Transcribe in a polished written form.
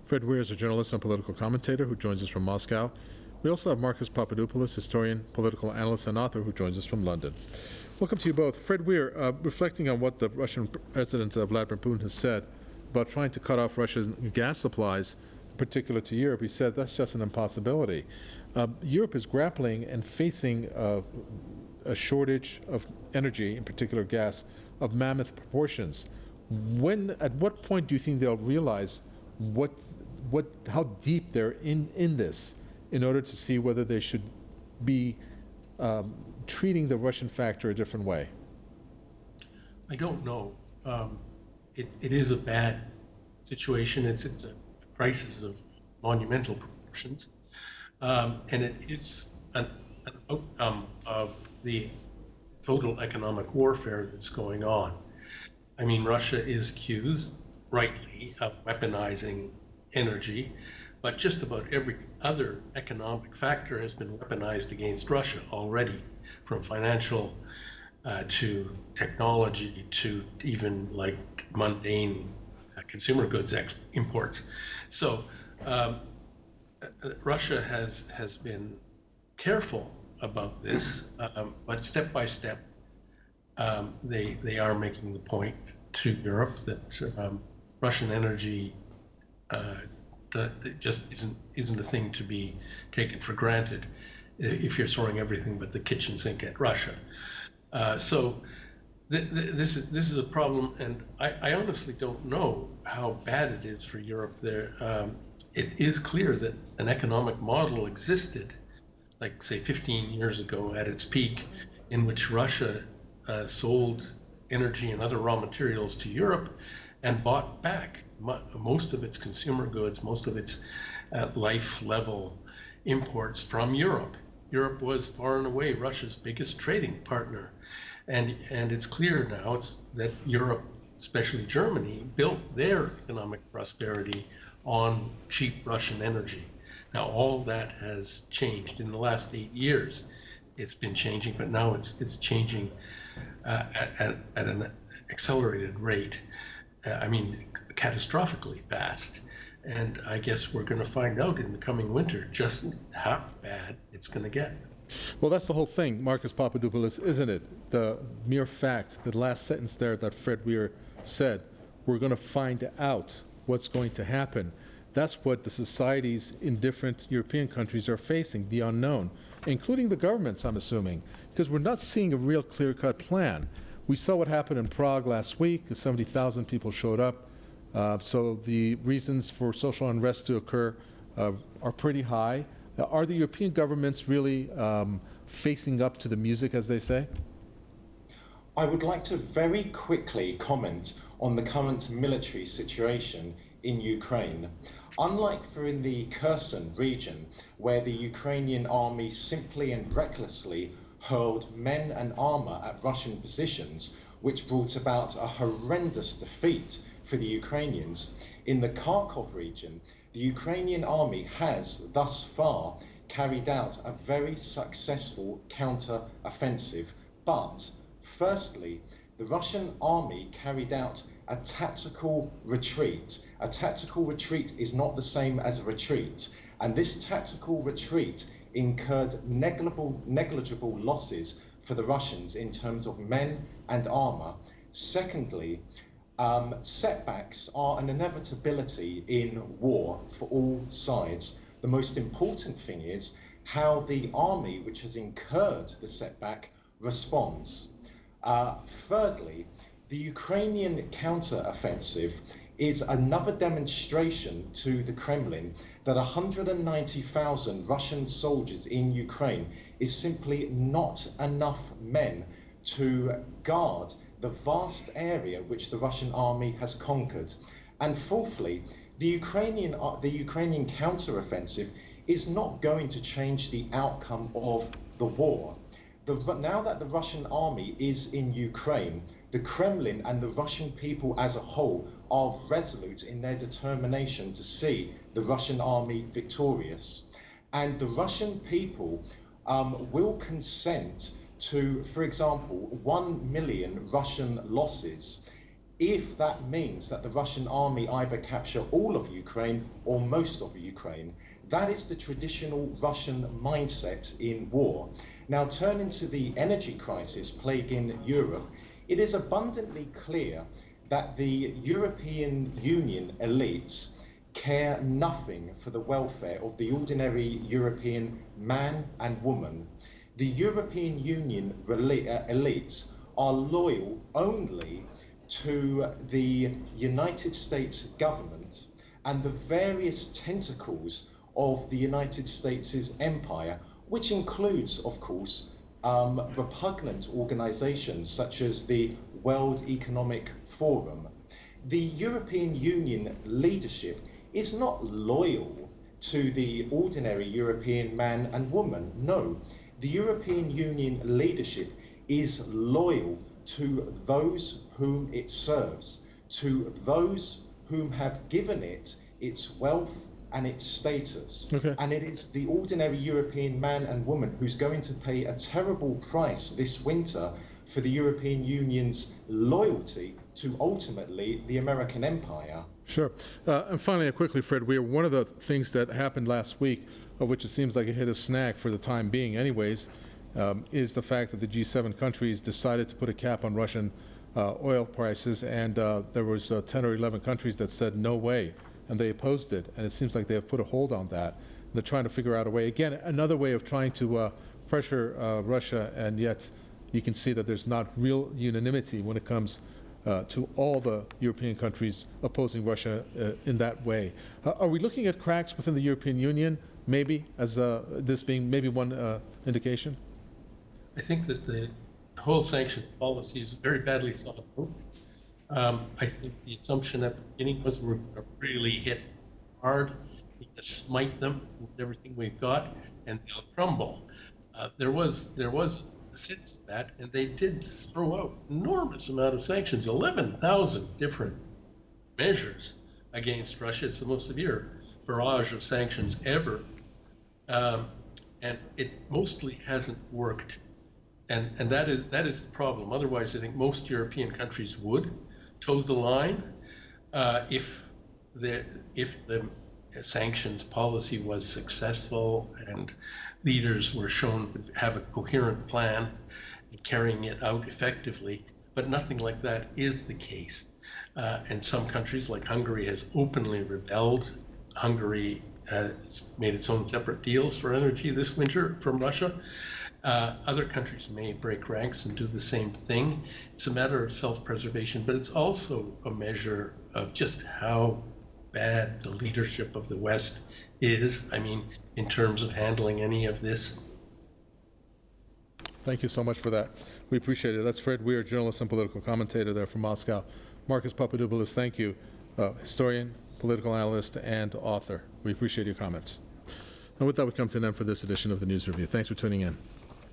Fred Weir is a journalist and political commentator who joins us from Moscow. We also have Marcus Papadopoulos, historian, political analyst, and author who joins us from London. Welcome to you both. Fred Weir, reflecting on what the Russian President Vladimir Putin has said about trying to cut off Russia's gas supplies, in particular to Europe, he said that's just an impossibility. Europe is grappling and facing a shortage of energy, in particular gas, of mammoth proportions. At what point do you think they'll realize how deep they're in this, in order to see whether they should be treating the Russian factor a different way? I don't know. It is a bad situation. It's a crisis of monumental proportions, and it is an outcome of the total economic warfare that's going on. I mean, Russia is accused, rightly, of weaponizing energy, but just about every other economic factor has been weaponized against Russia already, from financial to technology to even like mundane consumer goods imports. So Russia has been careful about this, but step by step they are making the point to Europe that Russian energy just isn't a thing to be taken for granted if you're throwing everything but the kitchen sink at Russia. So this is a problem, and I honestly don't know how bad it is for Europe. It is clear that an economic model existed, like say 15 years ago at its peak, in which Russia sold energy and other raw materials to Europe and bought back most of its consumer goods, most of its life level imports from Europe. Europe was far and away Russia's biggest trading partner. And it's clear now that Europe, especially Germany, built their economic prosperity on cheap Russian energy. Now all that has changed in the last 8 years. It's been changing, but now it's changing at an accelerated rate. I mean, catastrophically fast. And I guess we're going to find out in the coming winter just how bad it's going to get. Well, that's the whole thing, Marcus Papadopoulos, isn't it? The mere fact, the last sentence there that Fred Weir said, we're going to find out what's going to happen. That's what the societies in different European countries are facing, the unknown, including the governments, I'm assuming, because we're not seeing a real clear-cut plan. We saw what happened in Prague last week. 70,000 people showed up. So the reasons for social unrest to occur are pretty high. Are the European governments really facing up to the music, as they say? I would like to very quickly comment on the current military situation in Ukraine. Unlike in the Kherson region, where the Ukrainian army simply and recklessly hurled men and armor at Russian positions, which brought about a horrendous defeat for the Ukrainians, in the Kharkov region, the Ukrainian army has thus far carried out a very successful counter-offensive. But firstly, the Russian army carried out a tactical retreat. A tactical retreat is not the same as a retreat, and this tactical retreat incurred negligible losses for the Russians in terms of men and armor. Secondly, setbacks are an inevitability in war for all sides. The most important thing is how the army, which has incurred the setback, responds. Thirdly, the Ukrainian counter-offensive is another demonstration to the Kremlin that 190,000 Russian soldiers in Ukraine is simply not enough men to guard the vast area which the Russian army has conquered. And fourthly, the Ukrainian counter-offensive is not going to change the outcome of the war. Now that the Russian army is in Ukraine, the Kremlin and the Russian people as a whole are resolute in their determination to see the Russian army victorious. And the Russian people will consent to, for example, 1 million Russian losses if that means that the Russian army either capture all of Ukraine or most of Ukraine. That is the traditional Russian mindset in war. Now, turning to the energy crisis plaguing Europe, it is abundantly clear that the European Union elites care nothing for the welfare of the ordinary European man and woman. The European Union elites are loyal only to the United States government and the various tentacles of the United States' empire, which includes, of course, repugnant organizations such as the World Economic Forum. The European Union leadership is not loyal to the ordinary European man and woman. No, the European Union leadership is loyal to those whom it serves, to those whom have given it its wealth and its status. Okay. And it is the ordinary European man and woman who's going to pay a terrible price this winter for the European Union's loyalty to ultimately the American empire. Sure. And finally, quickly, Fred Weir, one of the things that happened last week, of which it seems like it hit a snag for the time being anyways, is the fact that the G7 countries decided to put a cap on Russian oil prices, and there was 10 or 11 countries that said no way, and they opposed it, and it seems like they have put a hold on that. They're trying to figure out a way. Again, another way of trying to pressure Russia, and yet you can see that there's not real unanimity when it comes to all the European countries opposing Russia in that way. Are we looking at cracks within the European Union, maybe, as this being maybe one indication? I think that the whole sanctions policy is very badly thought out. I think the assumption at the beginning was we're going to really hit hard, we're going to smite them with everything we've got, and they'll crumble. There was a sense of that, and they did throw out enormous amount of sanctions, 11,000 different measures against Russia. It's the most severe barrage of sanctions ever, and it mostly hasn't worked. And that is the problem. Otherwise, I think most European countries would toe the line if the sanctions policy was successful and leaders were shown to have a coherent plan and carrying it out effectively. But nothing like that is the case. And some countries, like Hungary, has openly rebelled. Hungary has made its own separate deals for energy this winter from Russia. Other countries may break ranks and do the same thing. It's a matter of self-preservation, but it's also a measure of just how bad the leadership of the West is, I mean, in terms of handling any of this. Thank you so much for that. We appreciate it. That's Fred Weir, journalist and political commentator there from Moscow. Marcus Papadopoulos, thank you, historian, political analyst, and author. We appreciate your comments. And with that, we come to an end for this edition of the News Review. Thanks for tuning in.